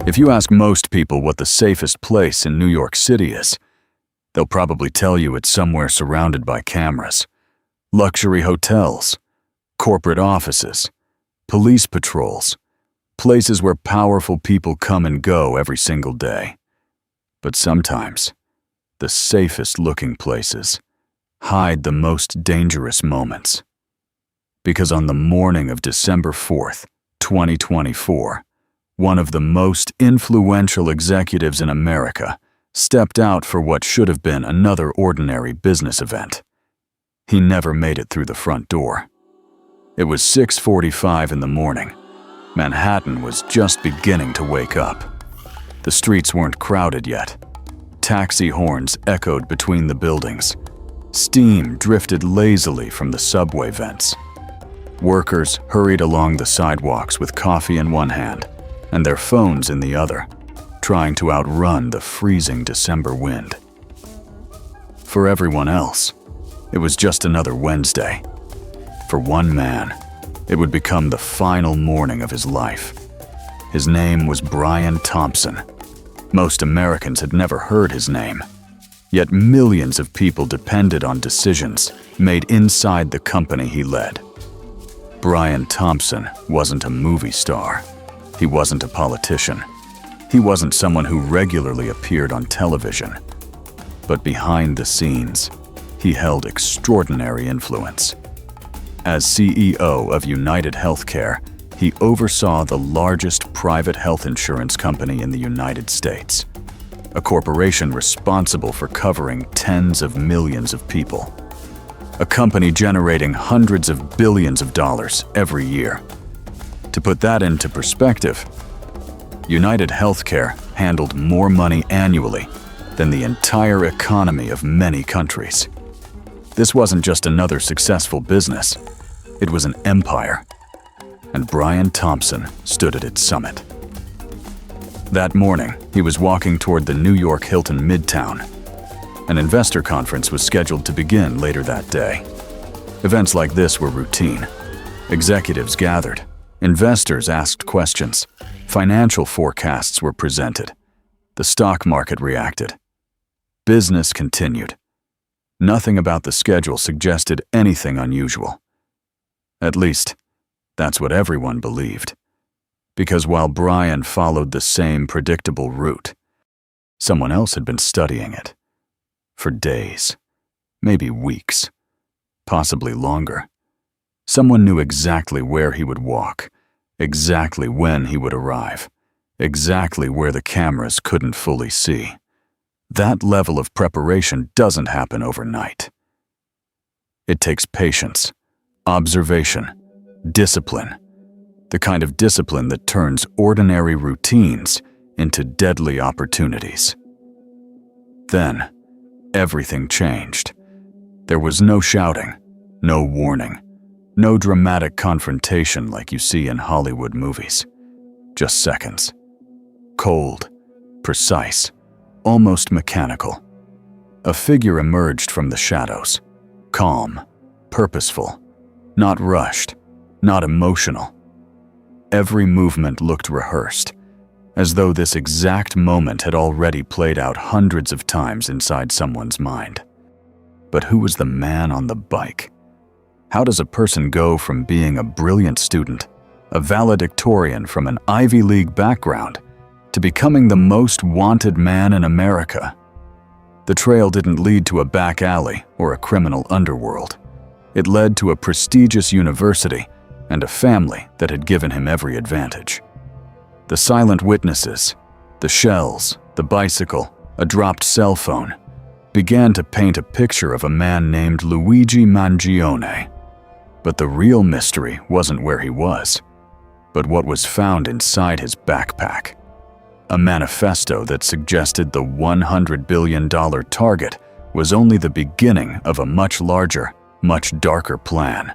If you ask most people what the safest place in New York City is, they'll probably tell you it's somewhere surrounded by cameras, luxury hotels, corporate offices, police patrols, places where powerful people come and go every single day. But sometimes, the safest-looking places hide the most dangerous moments. Because on the morning of December 4th, 2024, one of the most influential executives in America stepped out for what should have been another ordinary business event. He never made it through the front door. It was 6:45 in the morning. Manhattan was just beginning to wake up. The streets weren't crowded yet. Taxi horns echoed between the buildings. Steam drifted lazily from the subway vents. Workers hurried along the sidewalks with coffee in one hand and their phones in the other, trying to outrun the freezing December wind. For everyone else, it was just another Wednesday. For one man, it would become the final morning of his life. His name was Brian Thompson. Most Americans had never heard his name, yet millions of people depended on decisions made inside the company he led. Brian Thompson wasn't a movie star. He wasn't a politician. He wasn't someone who regularly appeared on television. But behind the scenes, he held extraordinary influence. As CEO of UnitedHealthcare, he oversaw the largest private health insurance company in the United States, a corporation responsible for covering tens of millions of people, a company generating hundreds of billions of dollars every year. To put that into perspective, UnitedHealthcare handled more money annually than the entire economy of many countries. This wasn't just another successful business, it was an empire, and Brian Thompson stood at its summit. That morning, he was walking toward the New York Hilton Midtown. An investor conference was scheduled to begin later that day. Events like this were routine. Executives gathered, investors asked questions, financial forecasts were presented, the stock market reacted. Business continued. Nothing about the schedule suggested anything unusual. At least, that's what everyone believed. Because while Brian followed the same predictable route, someone else had been studying it. For days, maybe weeks, possibly longer. Someone knew exactly where he would walk, exactly when he would arrive, exactly where the cameras couldn't fully see. That level of preparation doesn't happen overnight. It takes patience, observation, discipline, the kind of discipline that turns ordinary routines into deadly opportunities. Then, everything changed. There was no shouting, no warning, no dramatic confrontation like you see in Hollywood movies. Just seconds. Cold, precise, almost mechanical. A figure emerged from the shadows, calm, purposeful, not rushed, not emotional. Every movement looked rehearsed, as though this exact moment had already played out hundreds of times inside someone's mind. But who was the man on the bike? How does a person go from being a brilliant student, a valedictorian from an Ivy League background, to becoming the most wanted man in America? The trail didn't lead to a back alley or a criminal underworld. It led to a prestigious university and a family that had given him every advantage. The silent witnesses, the shells, the bicycle, a dropped cell phone, began to paint a picture of a man named Luigi Mangione. But the real mystery wasn't where he was, but what was found inside his backpack. A manifesto that suggested the $100 billion target was only the beginning of a much larger, much darker plan.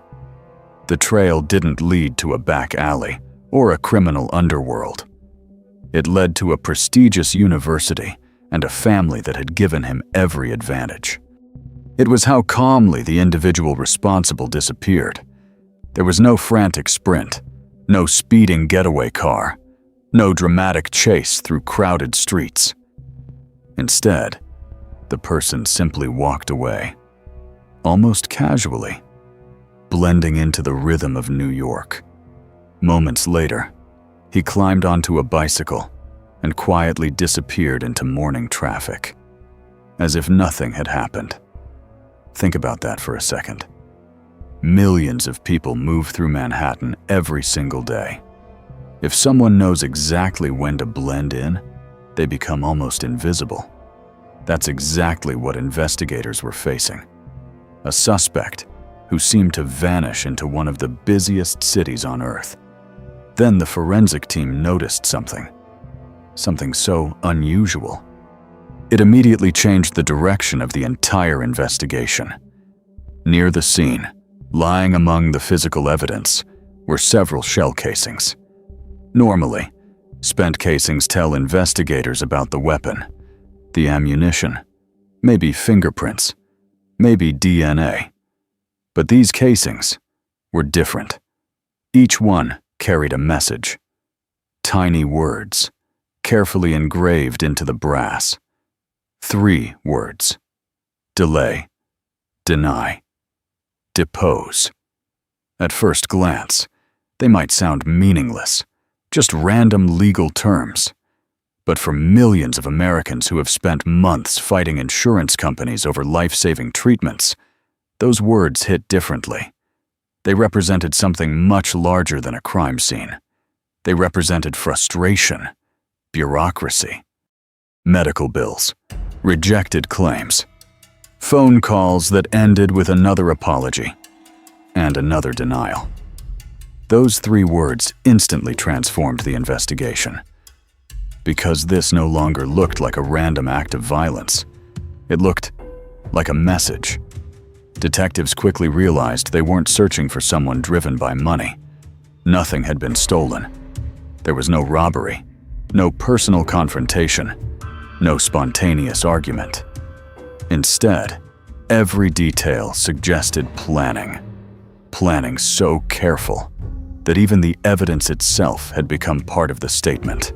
The trail didn't lead to a back alley or a criminal underworld. It led to a prestigious university and a family that had given him every advantage. It was how calmly the individual responsible disappeared. There was no frantic sprint, no speeding getaway car, No dramatic chase through crowded streets. Instead, the person simply walked away, almost casually, blending into the rhythm of New York. Moments later, he climbed onto a bicycle and quietly disappeared into morning traffic, as if nothing had happened. Think about that for a second. Millions of people move through Manhattan every single day. If someone knows exactly when to blend in, they become almost invisible. That's exactly what investigators were facing. A suspect who seemed to vanish into one of the busiest cities on Earth. Then the forensic team noticed something so unusual. It immediately changed the direction of the entire investigation. Near the scene, lying among the physical evidence, were several shell casings. Normally, spent casings tell investigators about the weapon, the ammunition, maybe fingerprints, maybe DNA. But these casings were different. Each one carried a message. Tiny words, carefully engraved into the brass. 3 words: delay, deny, depose. At first glance, they might sound meaningless, just random legal terms. But for millions of Americans who have spent months fighting insurance companies over life-saving treatments, those words hit differently. They represented something much larger than a crime scene. They represented frustration, bureaucracy, medical bills, rejected claims, phone calls that ended with another apology and another denial. Those 3 words instantly transformed the investigation. Because this no longer looked like a random act of violence. It looked like a message. Detectives quickly realized they weren't searching for someone driven by money. Nothing had been stolen. There was no robbery, no personal confrontation, no spontaneous argument. Instead, every detail suggested planning. Planning so careful that even the evidence itself had become part of the statement.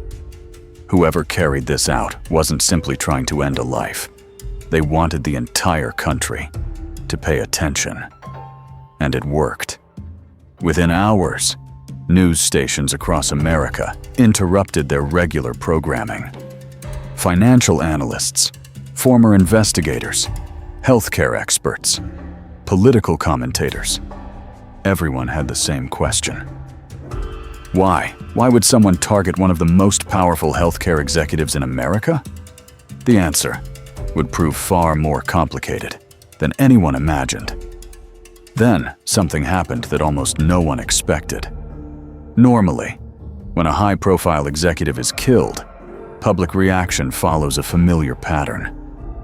Whoever carried this out wasn't simply trying to end a life. They wanted the entire country to pay attention. And it worked. Within hours, news stations across America interrupted their regular programming. Financial analysts, former investigators, healthcare experts, political commentators. Everyone had the same question. Why? Why would someone target one of the most powerful healthcare executives in America? The answer would prove far more complicated than anyone imagined. Then, something happened that almost no one expected. Normally, when a high-profile executive is killed, public reaction follows a familiar pattern: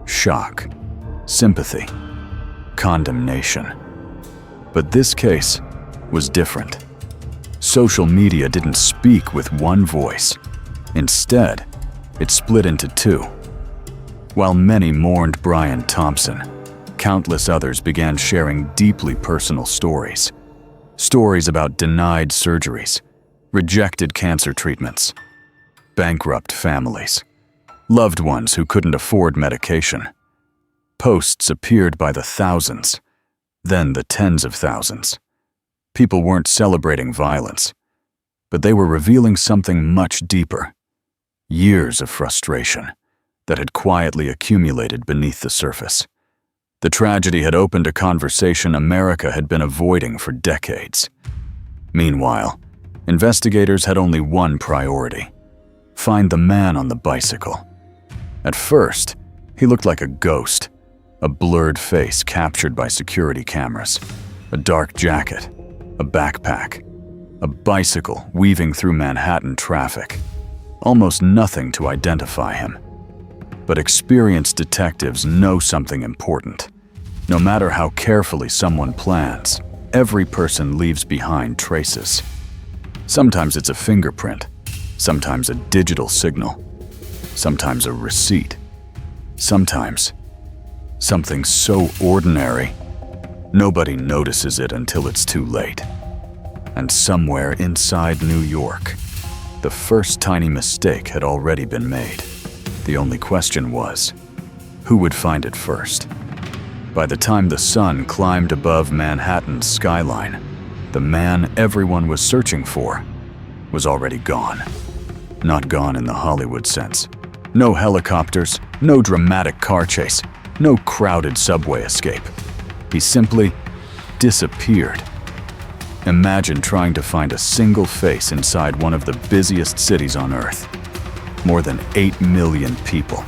shock, sympathy, condemnation. But this case was different. Social media didn't speak with one voice. Instead, it split into 2. While many mourned Brian Thompson, countless others began sharing deeply personal stories. Stories about denied surgeries, rejected cancer treatments, bankrupt families, loved ones who couldn't afford medication. Posts appeared by the thousands, then the tens of thousands. People weren't celebrating violence, but they were revealing something much deeper. Years of frustration that had quietly accumulated beneath the surface. The tragedy had opened a conversation America had been avoiding for decades. Meanwhile, investigators had only one priority: find the man on the bicycle. At first, he looked like a ghost, a blurred face captured by security cameras, a dark jacket, a backpack, a bicycle weaving through Manhattan traffic. Almost nothing to identify him. But experienced detectives know something important. No matter how carefully someone plans, every person leaves behind traces. Sometimes it's a fingerprint, sometimes a digital signal, sometimes a receipt, sometimes something so ordinary nobody notices it until it's too late. And somewhere inside New York, The first tiny mistake had already been made. The only question was, who would find it first? By the time the sun climbed above Manhattan's skyline, the man everyone was searching for was already gone. Not gone in the Hollywood sense. No helicopters, no dramatic car chase, no crowded subway escape. He simply disappeared. Imagine trying to find a single face inside one of the busiest cities on Earth. More than 8 million people,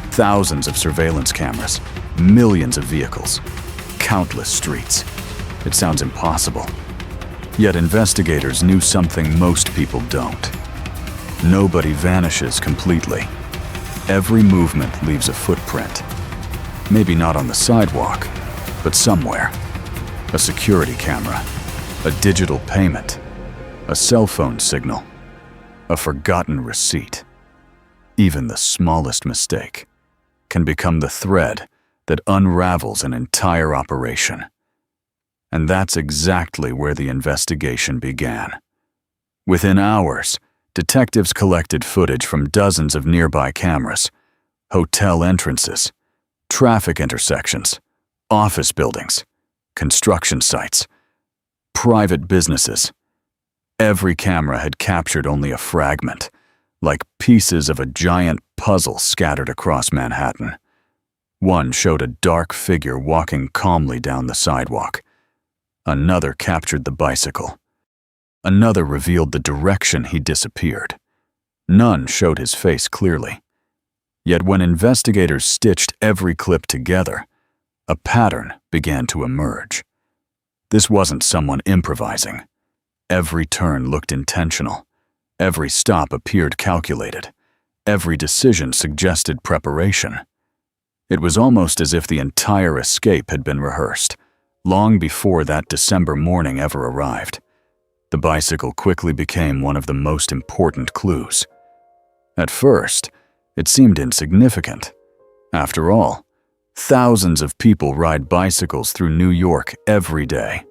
thousands of surveillance cameras, millions of vehicles, countless streets. It sounds impossible. Yet investigators knew something most people don't. Nobody vanishes completely. Every movement leaves a footprint. Maybe not on the sidewalk, but somewhere. A security camera, a digital payment, a cell phone signal, a forgotten receipt. Even the smallest mistake can become the thread that unravels an entire operation. And that's exactly where the investigation began. Within hours, detectives collected footage from dozens of nearby cameras, hotel entrances, traffic intersections, office buildings, construction sites, private businesses. Every camera had captured only a fragment, like pieces of a giant puzzle scattered across Manhattan. One showed a dark figure walking calmly down the sidewalk. Another captured the bicycle. Another revealed the direction he disappeared. None showed his face clearly. Yet when investigators stitched every clip together, a pattern began to emerge. This wasn't someone improvising. Every turn looked intentional. Every stop appeared calculated. Every decision suggested preparation. It was almost as if the entire escape had been rehearsed, long before that December morning ever arrived. The bicycle quickly became one of the most important clues. At first, it seemed insignificant. After all, thousands of people ride bicycles through New York every day.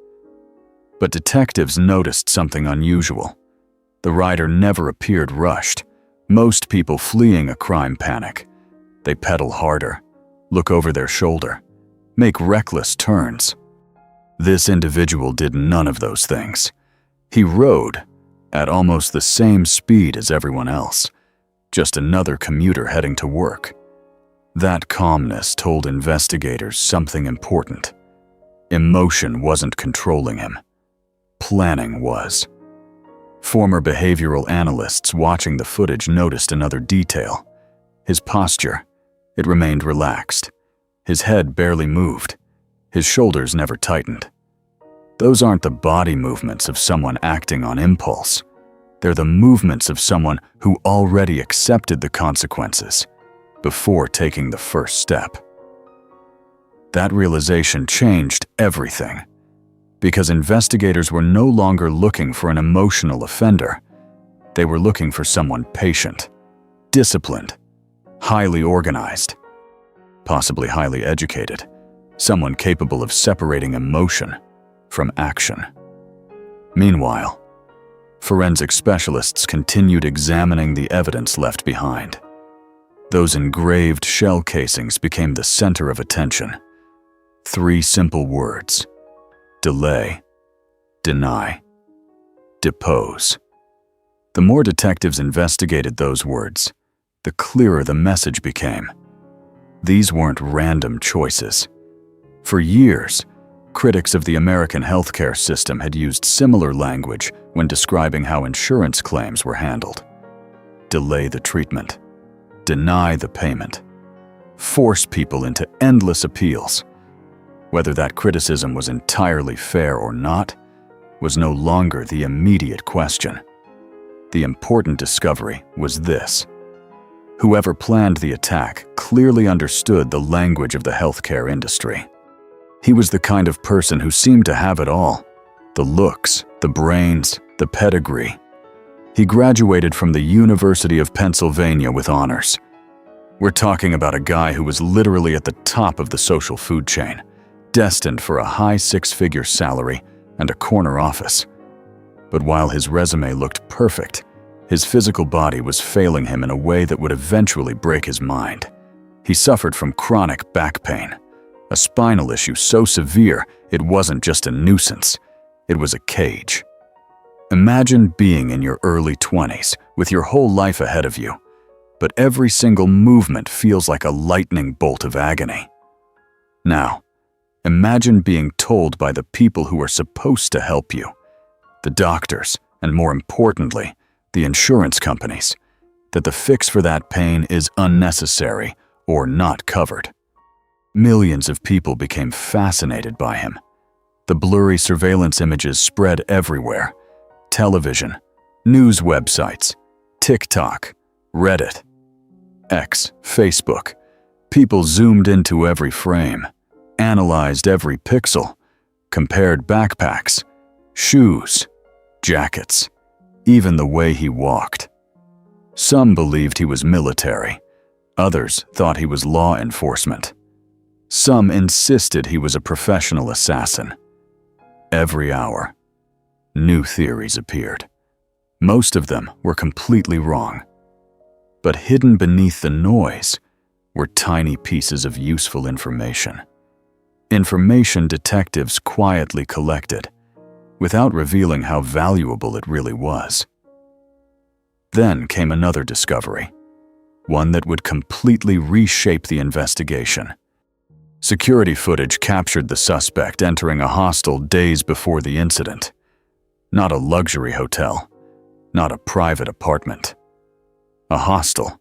But detectives noticed something unusual. The rider never appeared rushed. Most people fleeing a crime panic. They pedal harder, look over their shoulder, make reckless turns. This individual did none of those things. He rode at almost the same speed as everyone else, just another commuter heading to work. That calmness told investigators something important. Emotion wasn't controlling him. Planning was. Former behavioral analysts watching the footage noticed another detail. His posture. It remained relaxed. His head barely moved. His shoulders never tightened. Those aren't the body movements of someone acting on impulse. They're the movements of someone who already accepted the consequences before taking the first step. That realization changed everything, because investigators were no longer looking for an emotional offender. They were looking for someone patient, disciplined, highly organized, possibly highly educated, someone capable of separating emotion from action. Meanwhile, forensic specialists continued examining the evidence left behind. Those engraved shell casings became the center of attention. 3 simple words: delay, deny, depose. The more detectives investigated those words, the clearer the message became. These weren't random choices. For years, critics of the American healthcare system had used similar language when describing how insurance claims were handled. Delay the treatment, deny the payment, force people into endless appeals. Whether that criticism was entirely fair or not was no longer the immediate question. The important discovery was this: whoever planned the attack clearly understood the language of the healthcare industry. He was the kind of person who seemed to have it all: the looks, the brains, the pedigree. He graduated from the University of Pennsylvania with honors. We're talking about a guy who was literally at the top of the social food chain, destined for a high 6-figure salary and a corner office. But while his resume looked perfect, His physical body was failing him in a way that would eventually break his mind. He suffered from chronic back pain, a spinal issue so severe it wasn't just a nuisance, it was a cage. Imagine being in your early 20s with your whole life ahead of you, but every single movement feels like a lightning bolt of agony. Now, imagine being told by the people who are supposed to help you, the doctors, and more importantly, the insurance companies, that the fix for that pain is unnecessary or not covered. Millions of people became fascinated by him. The blurry surveillance images spread everywhere. Television, news websites, TikTok, Reddit, X, Facebook. People zoomed into every frame, analyzed every pixel, compared backpacks, shoes, jackets, even the way he walked. Some believed he was military. Others thought he was law enforcement. Some insisted he was a professional assassin. Every hour, new theories appeared. Most of them were completely wrong. But hidden beneath the noise were tiny pieces of useful information. Information detectives quietly collected, without revealing how valuable it really was. Then came another discovery, one that would completely reshape the investigation. Security footage captured the suspect entering a hostel days before the incident. Not a luxury hotel, not a private apartment. A hostel,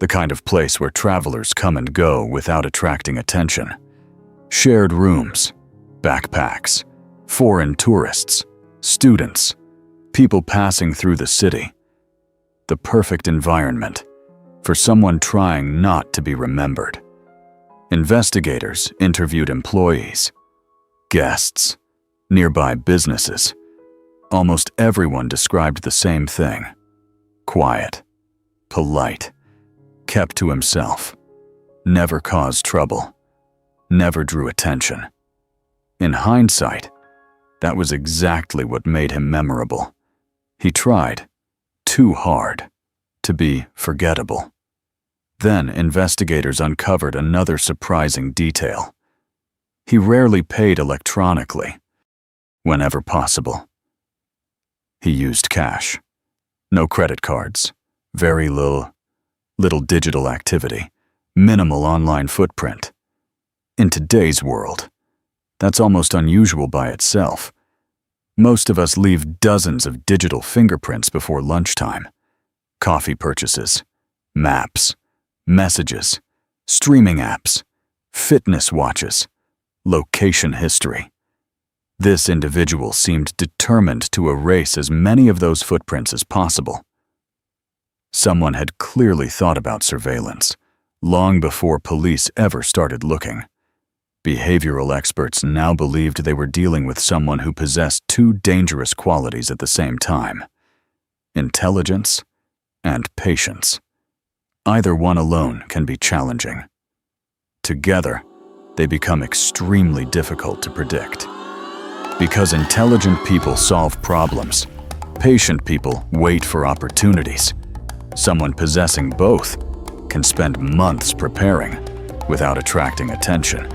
the kind of place where travelers come and go without attracting attention. Shared rooms, backpacks, foreign tourists, students, people passing through the city. The perfect environment for someone trying not to be remembered. Investigators interviewed employees, guests, nearby businesses. Almost everyone described the same thing. Quiet, polite, kept to himself, never caused trouble, never drew attention. In hindsight, that was exactly what made him memorable. He tried too hard to be forgettable. Then investigators uncovered another surprising detail. He rarely paid electronically, whenever possible. He used cash. No credit cards, very little digital activity, minimal online footprint. In today's world, that's almost unusual by itself. Most of us leave dozens of digital fingerprints before lunchtime. Coffee purchases, maps, messages, streaming apps, fitness watches, location history. This individual seemed determined to erase as many of those footprints as possible. Someone had clearly thought about surveillance, long before police ever started looking. Behavioral experts now believed they were dealing with someone who possessed two dangerous qualities at the same time: intelligence and patience. Either one alone can be challenging. Together, they become extremely difficult to predict. Because intelligent people solve problems, patient people wait for opportunities. Someone possessing both can spend months preparing without attracting attention.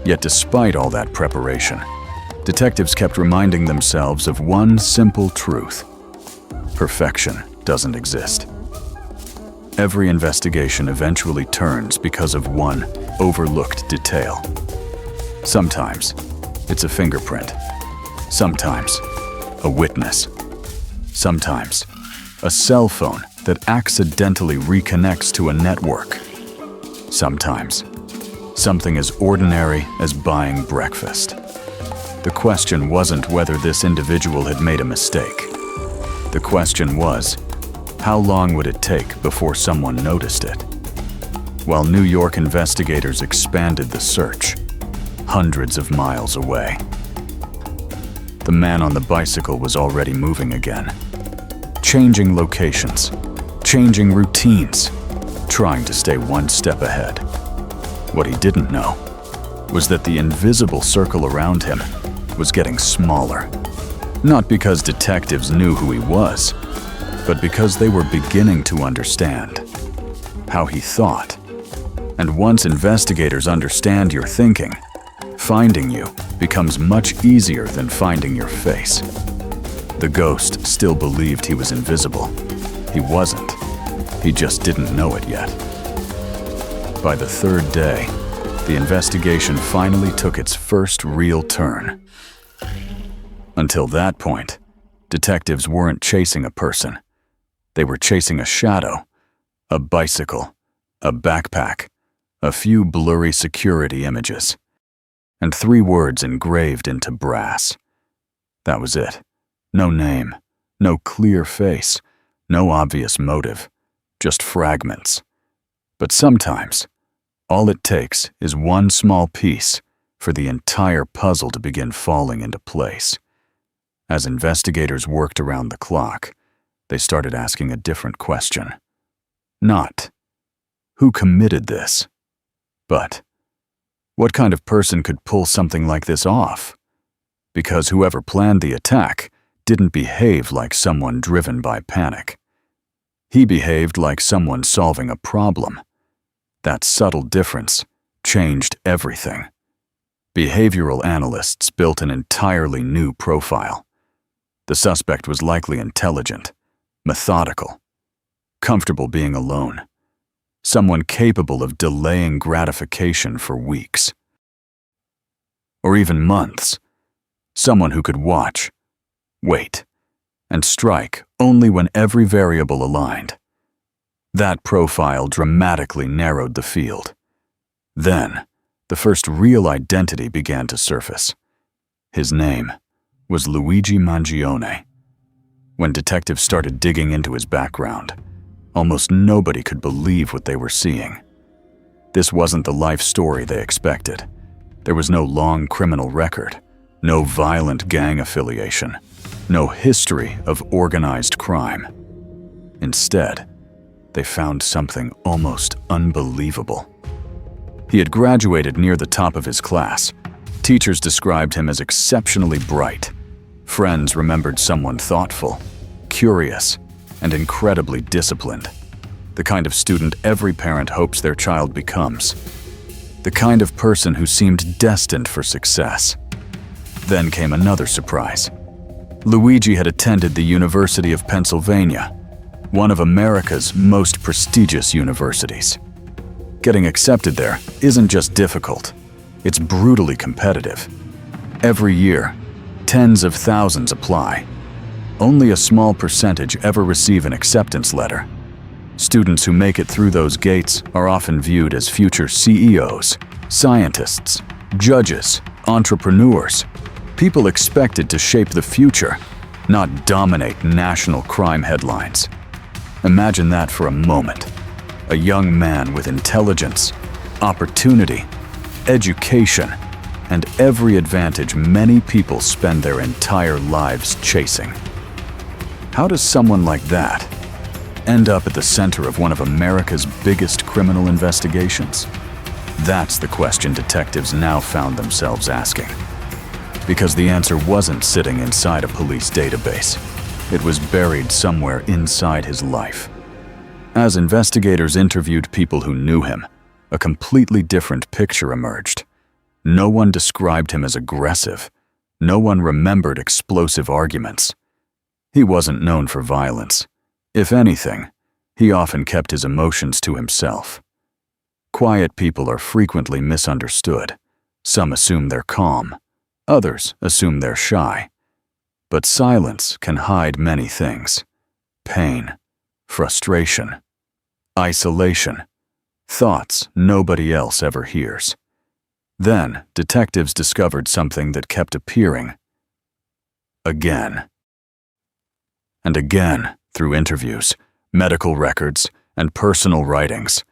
Yet despite all that preparation, detectives kept reminding themselves of one simple truth: perfection doesn't exist. Every investigation eventually turns because of one overlooked detail. Sometimes it's a fingerprint. Sometimes a witness. Sometimes a cell phone that accidentally reconnects to a network. Sometimes something as ordinary as buying breakfast. The question wasn't whether this individual had made a mistake. The question was, how long would it take before someone noticed it? While New York investigators expanded the search, hundreds of miles away, the man on the bicycle was already moving again, changing locations, changing routines, trying to stay one step ahead. What he didn't know was that the invisible circle around him was getting smaller. Not because detectives knew who he was, but because they were beginning to understand how he thought. And once investigators understand your thinking, finding you becomes much easier than finding your face. The ghost still believed he was invisible. He wasn't. He just didn't know it yet. By the third day, the investigation finally took its first real turn. Until that point, detectives weren't chasing a person. They were chasing a shadow, a bicycle, a backpack, a few blurry security images, and 3 words engraved into brass. That was it. No name, no clear face, no obvious motive, just fragments. But sometimes, all it takes is one small piece for the entire puzzle to begin falling into place. As investigators worked around the clock, they started asking a different question. Not, who committed this? But, what kind of person could pull something like this off? Because whoever planned the attack didn't behave like someone driven by panic. He behaved like someone solving a problem. That subtle difference changed everything. Behavioral analysts built an entirely new profile. The suspect was likely intelligent, methodical, comfortable being alone, someone capable of delaying gratification for weeks, or even months, someone who could watch, wait, and strike only when every variable aligned. That profile dramatically narrowed the field. Then, the first real identity began to surface. His name was Luigi Mangione. When detectives started digging into his background, almost nobody could believe what they were seeing. This wasn't the life story they expected. There was no long criminal record, no violent gang affiliation, no history of organized crime. Instead, they found something almost unbelievable. He had graduated near the top of his class. Teachers described him as exceptionally bright. Friends remembered someone thoughtful, curious, and incredibly disciplined. The kind of student every parent hopes their child becomes. The kind of person who seemed destined for success. Then came another surprise. Luigi had attended the University of Pennsylvania, one of America's most prestigious universities. Getting accepted there isn't just difficult, it's brutally competitive. Every year, tens of thousands apply. Only a small percentage ever receive an acceptance letter. Students who make it through those gates are often viewed as future CEOs, scientists, judges, entrepreneurs, people expected to shape the future, not dominate national crime headlines. Imagine that for a moment. A young man with intelligence, opportunity, education, and every advantage many people spend their entire lives chasing. How does someone like that end up at the center of one of America's biggest criminal investigations? That's the question detectives now found themselves asking. Because the answer wasn't sitting inside a police database. It was buried somewhere inside his life. As investigators interviewed people who knew him, a completely different picture emerged. No one described him as aggressive. No one remembered explosive arguments. He wasn't known for violence. If anything, he often kept his emotions to himself. Quiet people are frequently misunderstood. Some assume they're calm. Others assume they're shy. But silence can hide many things. Pain, frustration, isolation, thoughts nobody else ever hears. Then, detectives discovered something that kept appearing. Again. And again, through interviews, medical records, and personal writings.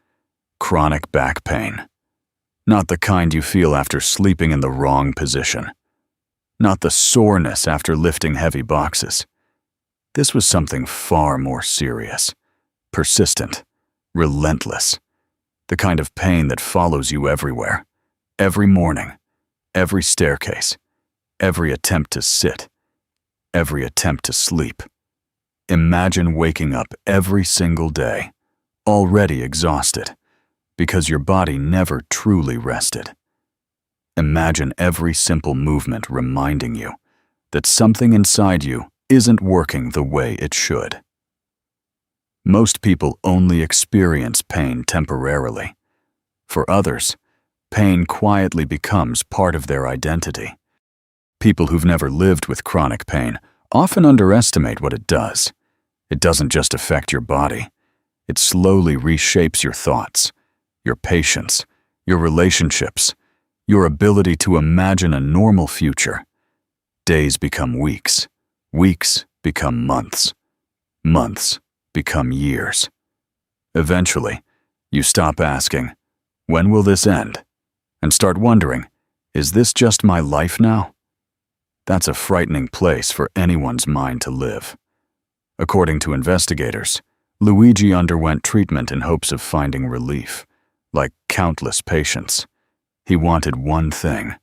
Chronic back pain. Not the kind you feel after sleeping in the wrong position. Not the soreness after lifting heavy boxes. This was something far more serious, persistent, relentless. The kind of pain that follows you everywhere. Every morning, every staircase, every attempt to sit, every attempt to sleep. Imagine waking up every single day, already exhausted, because your body never truly rested. Imagine every simple movement reminding you that something inside you isn't working the way it should. Most people only experience pain temporarily. For others, pain quietly becomes part of their identity. People who've never lived with chronic pain often underestimate what it does. It doesn't just affect your body. It slowly reshapes your thoughts, your patience, your relationships, your ability to imagine a normal future. Days become weeks, weeks become months, months become years. Eventually, you stop asking, "When will this end?" and start wondering, "Is this just my life now?" That's a frightening place for anyone's mind to live. According to investigators, Luigi underwent treatment in hopes of finding relief. Like countless patients, he wanted one thing: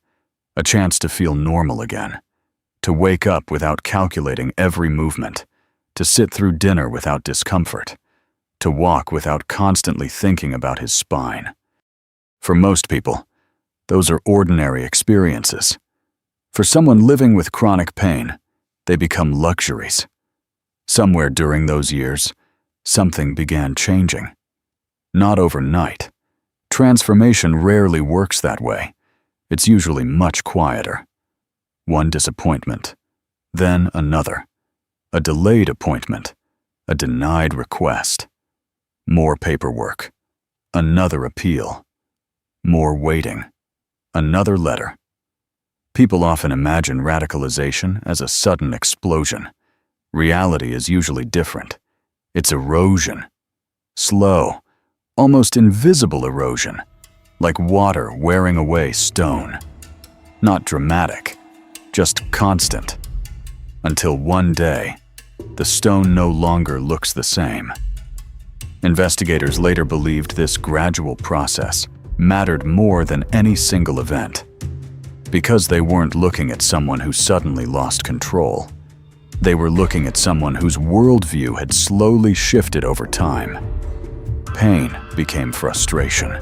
a chance to feel normal again, to wake up without calculating every movement, to sit through dinner without discomfort, to walk without constantly thinking about his spine. For most people, those are ordinary experiences. For someone living with chronic pain, they become luxuries. Somewhere during those years, something began changing. Not overnight. Transformation rarely works that way. It's usually much quieter. One disappointment, then another. A delayed appointment, a denied request. More paperwork, another appeal. More waiting, another letter. People often imagine radicalization as a sudden explosion. Reality is usually different. It's erosion. Slow, almost invisible erosion, like water wearing away stone. Not dramatic, just constant. Until one day, the stone no longer looks the same. Investigators later believed this gradual process mattered more than any single event. Because they weren't looking at someone who suddenly lost control. They were looking at someone whose worldview had slowly shifted over time. Pain became frustration.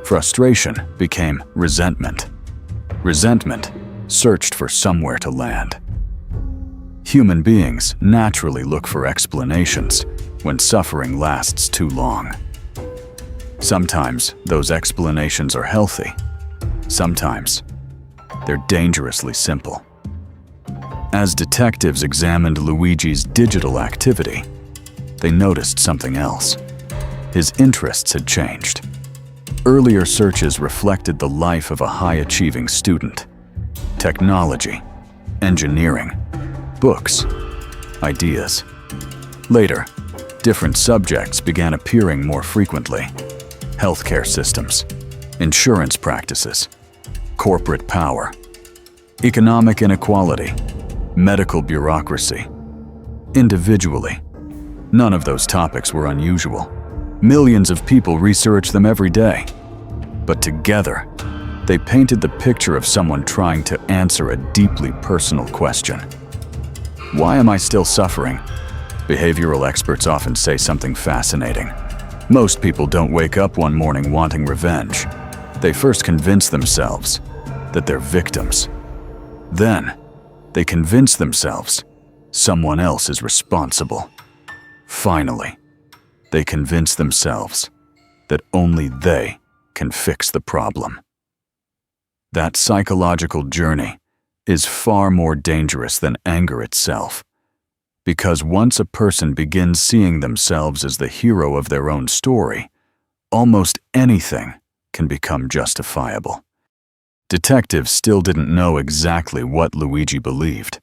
Frustration became resentment. Resentment searched for somewhere to land. Human beings naturally look for explanations when suffering lasts too long. Sometimes those explanations are healthy. Sometimes they're dangerously simple. As detectives examined Luigi's digital activity, they noticed something else. His interests had changed. Earlier searches reflected the life of a high-achieving student. Technology, engineering, books, ideas. Later, different subjects began appearing more frequently. Healthcare systems, insurance practices, corporate power, economic inequality, medical bureaucracy. Individually, none of those topics were unusual. Millions of people research them every day. But together, they painted the picture of someone trying to answer a deeply personal question. Why am I still suffering? Behavioral experts often say something fascinating. Most people don't wake up one morning wanting revenge. They first convince themselves that they're victims. Then, they convince themselves someone else is responsible. Finally, they convince themselves that only they can fix the problem. That psychological journey is far more dangerous than anger itself, because once a person begins seeing themselves as the hero of their own story, almost anything can become justifiable. Detectives still didn't know exactly what Luigi believed,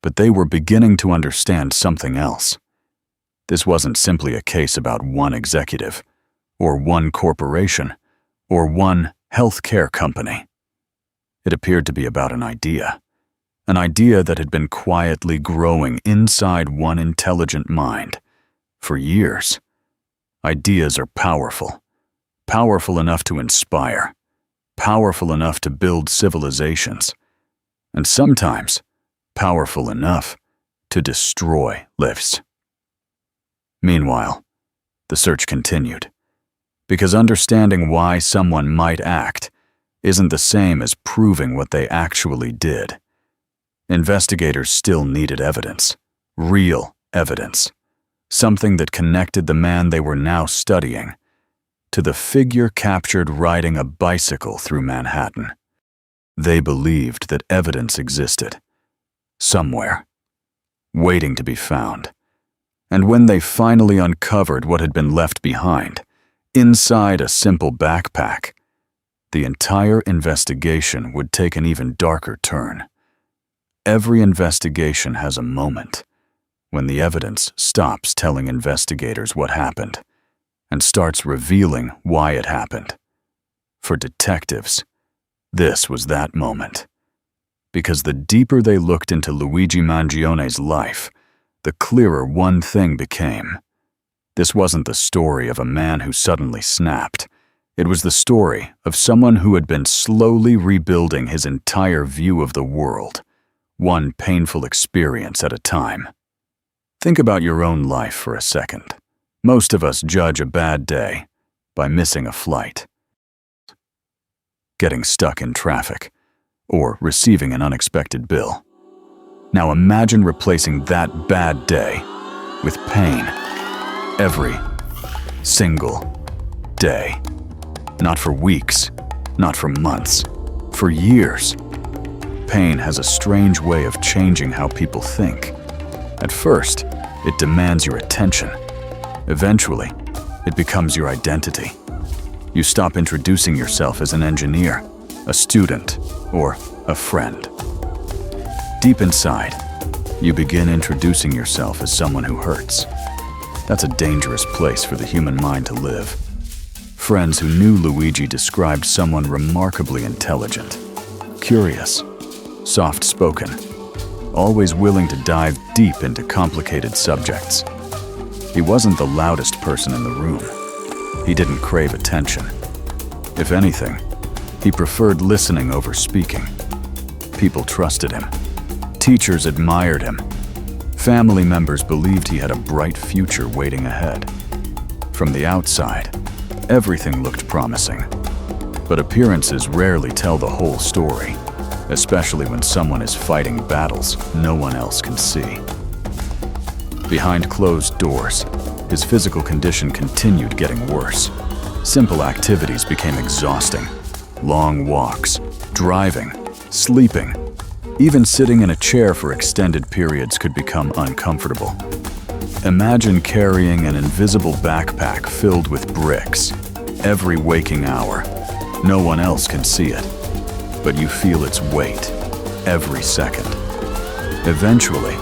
but they were beginning to understand something else. This wasn't simply a case about one executive, or one corporation, or one healthcare company. It appeared to be about an idea that had been quietly growing inside one intelligent mind for years. Ideas are powerful, powerful enough to inspire, powerful enough to build civilizations, and sometimes powerful enough to destroy lives. Meanwhile, the search continued, because understanding why someone might act isn't the same as proving what they actually did. Investigators still needed evidence, real evidence, something that connected the man they were now studying to the figure captured riding a bicycle through Manhattan. They believed that evidence existed, somewhere, waiting to be found. And when they finally uncovered what had been left behind, inside a simple backpack, the entire investigation would take an even darker turn. Every investigation has a moment when the evidence stops telling investigators what happened and starts revealing why it happened. For detectives, this was that moment. Because the deeper they looked into Luigi Mangione's life, the clearer one thing became. This wasn't the story of a man who suddenly snapped. It was the story of someone who had been slowly rebuilding his entire view of the world, one painful experience at a time. Think about your own life for a second. Most of us judge a bad day by missing a flight, getting stuck in traffic, or receiving an unexpected bill. Now imagine replacing that bad day with pain every single day. Not for weeks, not for months, for years. Pain has a strange way of changing how people think. At first, it demands your attention. Eventually, it becomes your identity. You stop introducing yourself as an engineer, a student, or a friend. Deep inside, you begin introducing yourself as someone who hurts. That's a dangerous place for the human mind to live. Friends who knew Luigi described someone remarkably intelligent, curious, soft-spoken, always willing to dive deep into complicated subjects. He wasn't the loudest person in the room. He didn't crave attention. If anything, he preferred listening over speaking. People trusted him. Teachers admired him. Family members believed he had a bright future waiting ahead. From the outside, everything looked promising. But appearances rarely tell the whole story, especially when someone is fighting battles no one else can see. Behind closed doors, his physical condition continued getting worse. Simple activities became exhausting. Long walks, driving, sleeping, even sitting in a chair for extended periods could become uncomfortable. Imagine carrying an invisible backpack filled with bricks every waking hour. No one else can see it, but you feel its weight every second. Eventually,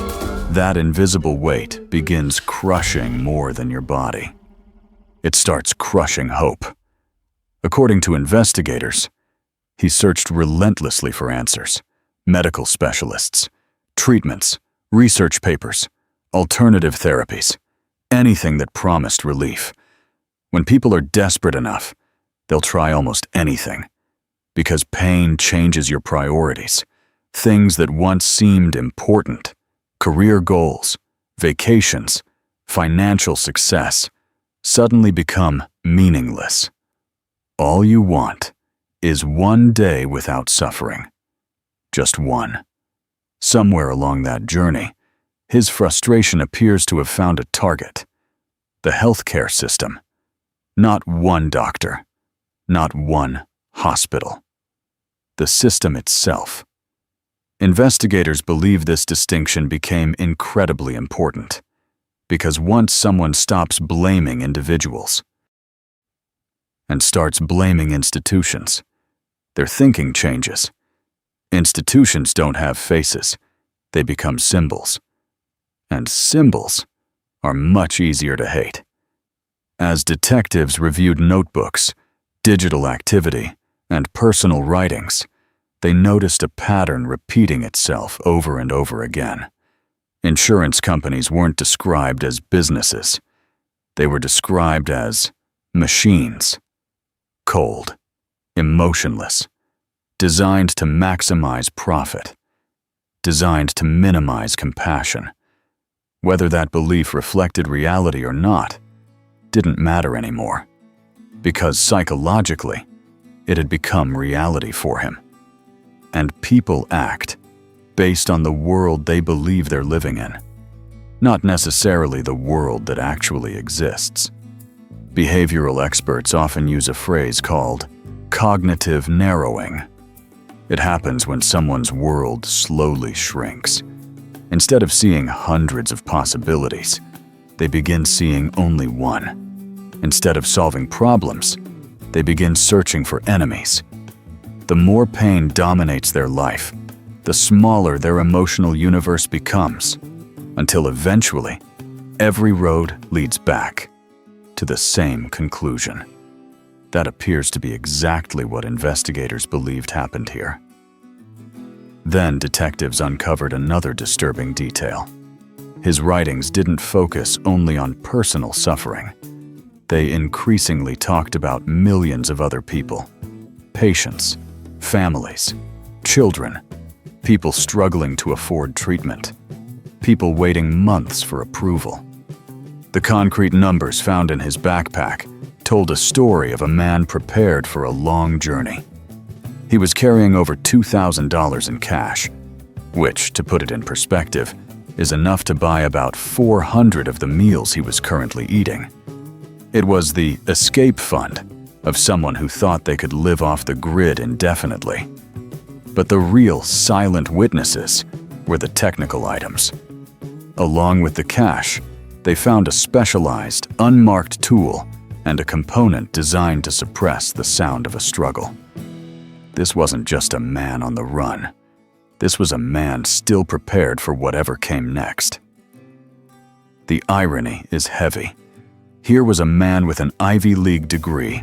that invisible weight begins crushing more than your body. It starts crushing hope. According to investigators, he searched relentlessly for answers. Medical specialists, treatments, research papers, alternative therapies, anything that promised relief. When people are desperate enough, they'll try almost anything. Because pain changes your priorities. Things that once seemed important, career goals, vacations, financial success, suddenly become meaningless. All you want is one day without suffering. Just one. Somewhere along that journey, his frustration appears to have found a target. The healthcare system. Not one doctor. Not one hospital. The system itself. Investigators believe this distinction became incredibly important, because once someone stops blaming individuals and starts blaming institutions, their thinking changes. Institutions don't have faces. They become symbols. And symbols are much easier to hate. As detectives reviewed notebooks, digital activity, and personal writings, they noticed a pattern repeating itself over and over again. Insurance companies weren't described as businesses. They were described as machines. Cold, emotionless, designed to maximize profit, designed to minimize compassion. Whether that belief reflected reality or not didn't matter anymore, because psychologically, it had become reality for him. And people act based on the world they believe they're living in, not necessarily the world that actually exists. Behavioral experts often use a phrase called cognitive narrowing. It happens when someone's world slowly shrinks. Instead of seeing hundreds of possibilities, they begin seeing only one. Instead of solving problems, they begin searching for enemies. The more pain dominates their life, the smaller their emotional universe becomes, until eventually, every road leads back to the same conclusion. That appears to be exactly what investigators believed happened here. Then detectives uncovered another disturbing detail. His writings didn't focus only on personal suffering. They increasingly talked about millions of other people: patients, families, children, people struggling to afford treatment, people waiting months for approval. The concrete numbers found in his backpack told a story of a man prepared for a long journey. He was carrying over $2,000 in cash, which, to put it in perspective, is enough to buy about 400 of the meals he was currently eating. It was the escape fund of someone who thought they could live off the grid indefinitely. But the real silent witnesses were the technical items. Along with the cash, they found a specialized, unmarked tool and a component designed to suppress the sound of a struggle. This wasn't just a man on the run. This was a man still prepared for whatever came next. The irony is heavy. Here was a man with an Ivy League degree,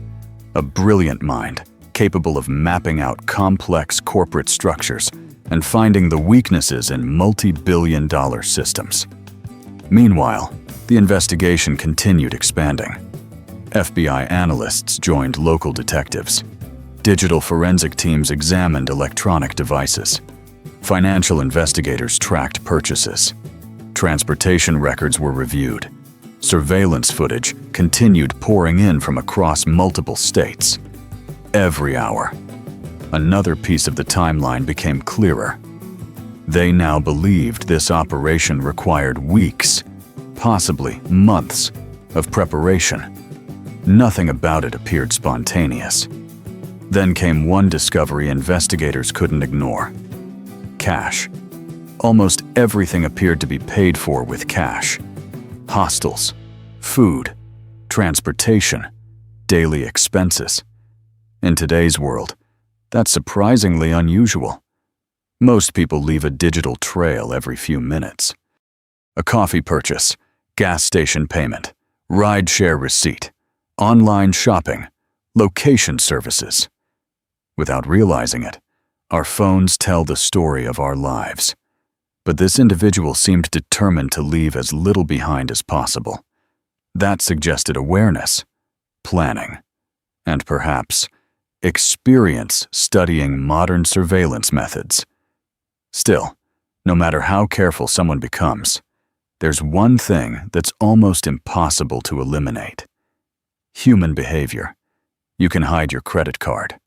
a brilliant mind, capable of mapping out complex corporate structures and finding the weaknesses in multi-billion-dollar systems. Meanwhile, the investigation continued expanding. FBI analysts joined local detectives. Digital forensic teams examined electronic devices. Financial investigators tracked purchases. Transportation records were reviewed. Surveillance footage continued pouring in from across multiple states. Every hour, another piece of the timeline became clearer. They now believed this operation required weeks, possibly months, of preparation. Nothing about it appeared spontaneous. Then came one discovery investigators couldn't ignore: cash. Almost everything appeared to be paid for with cash. Hostels, food, transportation, daily expenses. In today's world, that's surprisingly unusual. Most people leave a digital trail every few minutes. A coffee purchase, gas station payment, ride-share receipt, online shopping, location services. Without realizing it, our phones tell the story of our lives. But this individual seemed determined to leave as little behind as possible. That suggested awareness, planning, and perhaps experience studying modern surveillance methods. Still, no matter how careful someone becomes, there's one thing that's almost impossible to eliminate: human behavior. You can hide your credit card,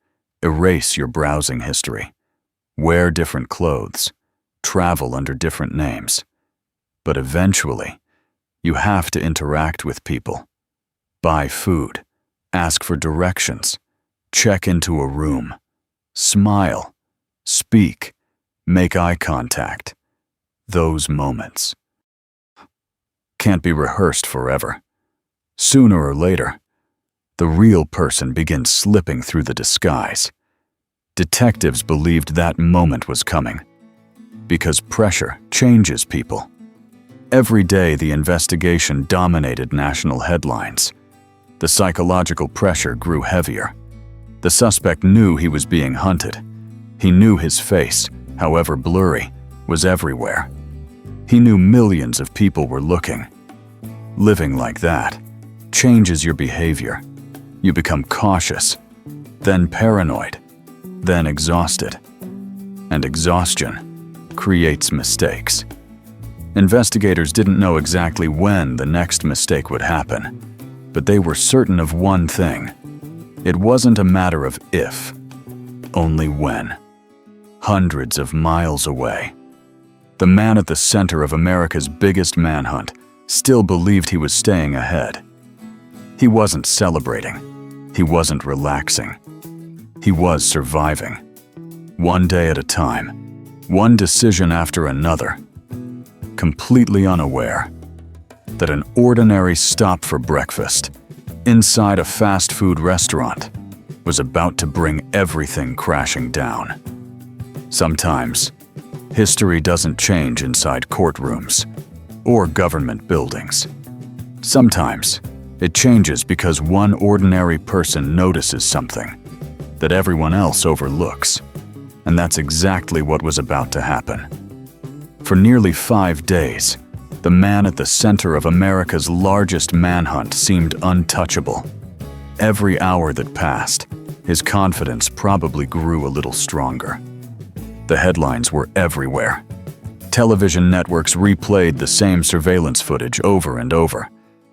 erase your browsing history, wear different clothes, travel under different names. But eventually, you have to interact with people, buy food, ask for directions, check into a room, smile, speak, make eye contact. Those moments can't be rehearsed forever. Sooner or later, the real person begins slipping through the disguise. Detectives believed that moment was coming, because pressure changes people. Every day, the investigation dominated national headlines. The psychological pressure grew heavier. The suspect knew he was being hunted. He knew his face, however blurry, was everywhere. He knew millions of people were looking. Living like that changes your behavior. You become cautious, then paranoid, then exhausted. And exhaustion creates mistakes. Investigators didn't know exactly when the next mistake would happen, but they were certain of one thing. It wasn't a matter of if, only when. Hundreds of miles away, the man at the center of America's biggest manhunt still believed he was staying ahead. He wasn't celebrating. He wasn't relaxing. He was surviving. One day at a time, one decision after another, completely unaware that an ordinary stop for breakfast inside a fast food restaurant was about to bring everything crashing down. Sometimes, history doesn't change inside courtrooms or government buildings. Sometimes, it changes because one ordinary person notices something that everyone else overlooks, and that's exactly what was about to happen. For nearly 5 days, the man at the center of America's largest manhunt seemed untouchable. Every hour that passed, his confidence probably grew a little stronger. The headlines were everywhere. Television networks replayed the same surveillance footage over and over.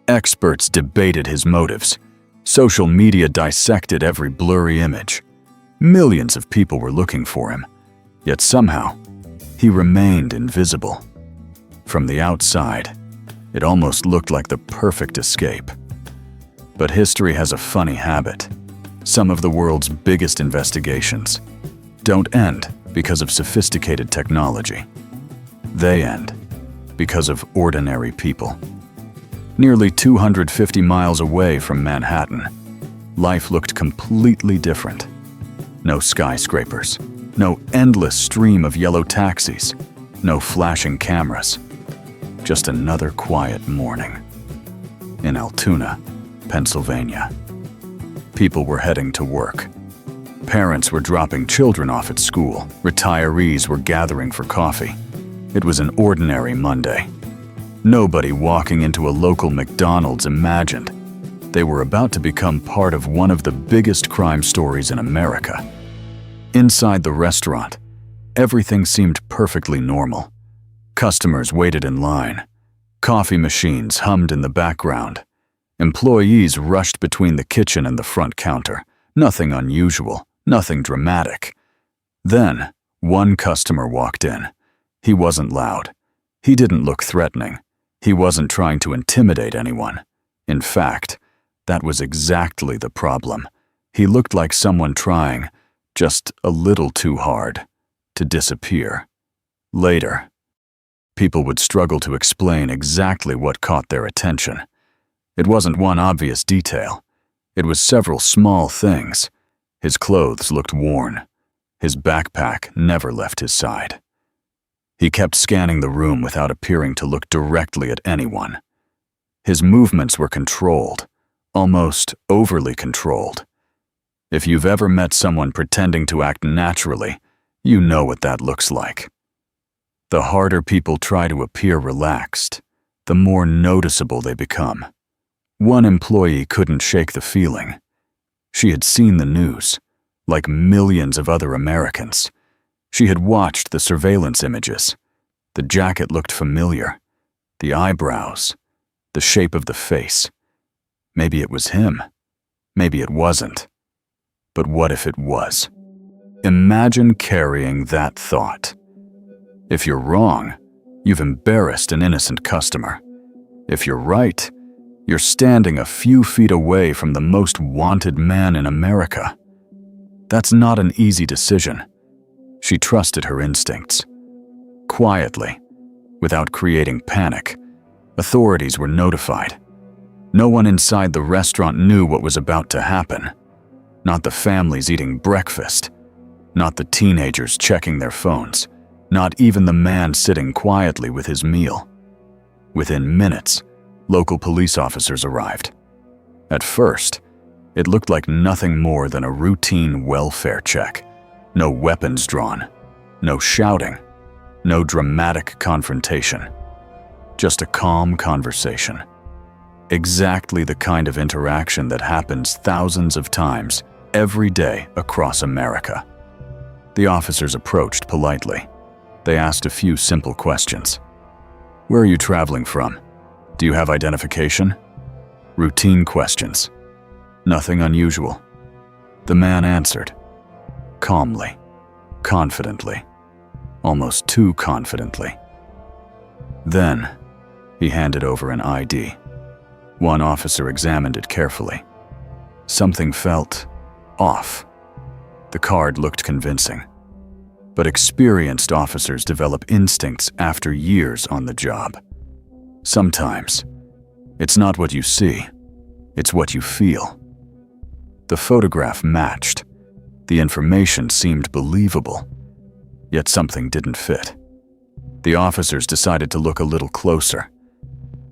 Experts debated his motives. Social media dissected every blurry image. Millions of people were looking for him, yet somehow, he remained invisible. From the outside, it almost looked like the perfect escape. But history has a funny habit. Some of the world's biggest investigations don't end because of sophisticated technology. They end because of ordinary people. Nearly 250 miles away from Manhattan, life looked completely different. No skyscrapers, no endless stream of yellow taxis, no flashing cameras. Just another quiet morning. In Altoona, Pennsylvania. People were heading to work. Parents were dropping children off at school. Retirees were gathering for coffee. It was an ordinary Monday. Nobody walking into a local McDonald's imagined they were about to become part of one of the biggest crime stories in America. Inside the restaurant, everything seemed perfectly normal. Customers waited in line. Coffee machines hummed in the background. Employees rushed between the kitchen and the front counter. Nothing unusual, nothing dramatic. Then, one customer walked in. He wasn't loud. He didn't look threatening. He wasn't trying to intimidate anyone. In fact, that was exactly the problem. He looked like someone trying, just a little too hard, to disappear. Later, people would struggle to explain exactly what caught their attention. It wasn't one obvious detail. It was several small things. His clothes looked worn. His backpack never left his side. He kept scanning the room without appearing to look directly at anyone. His movements were controlled, almost overly controlled. If you've ever met someone pretending to act naturally, you know what that looks like. The harder people try to appear relaxed, the more noticeable they become. One employee couldn't shake the feeling. She had seen the news, like millions of other Americans. She had watched the surveillance images. The jacket looked familiar. The eyebrows, the shape of the face. Maybe it was him. Maybe it wasn't. But what if it was? Imagine carrying that thought. If you're wrong, you've embarrassed an innocent customer. If you're right, you're standing a few feet away from the most wanted man in America. That's not an easy decision. She trusted her instincts. Quietly, without creating panic, authorities were notified. No one inside the restaurant knew what was about to happen. Not the families eating breakfast. Not the teenagers checking their phones. Not even the man sitting quietly with his meal. Within minutes, local police officers arrived. At first, it looked like nothing more than a routine welfare check. No weapons drawn, no shouting, no dramatic confrontation. Just a calm conversation. Exactly the kind of interaction that happens thousands of times every day across America. The officers approached politely. They asked a few simple questions. Where are you traveling from? Do you have identification? Routine questions. Nothing unusual. The man answered, calmly, confidently, almost too confidently. Then, he handed over an ID. One officer examined it carefully. Something felt off. The card looked convincing. But experienced officers develop instincts after years on the job. Sometimes, it's not what you see, it's what you feel. The photograph matched. The information seemed believable, yet something didn't fit. The officers decided to look a little closer.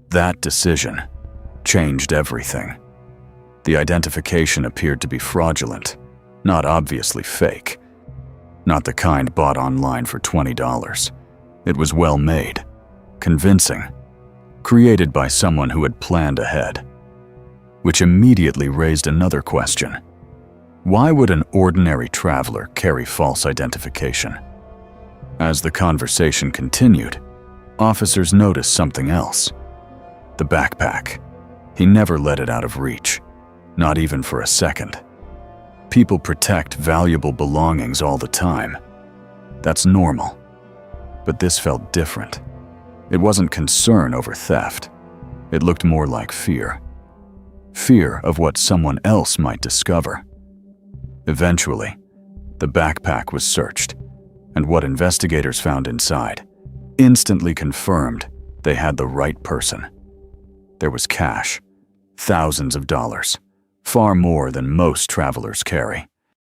That decision changed everything. The identification appeared to be fraudulent, not obviously fake. Not the kind bought online for $20. It was well made, convincing, created by someone who had planned ahead. Which immediately raised another question. Why would an ordinary traveler carry false identification? As the conversation continued, officers noticed something else. The backpack. He never let it out of reach, not even for a second. People protect valuable belongings all the time. That's normal. But this felt different. It wasn't concern over theft. It looked more like fear. Fear of what someone else might discover. Eventually, the backpack was searched, and what investigators found inside instantly confirmed they had the right person. There was cash, thousands of dollars, far more than most travelers carry.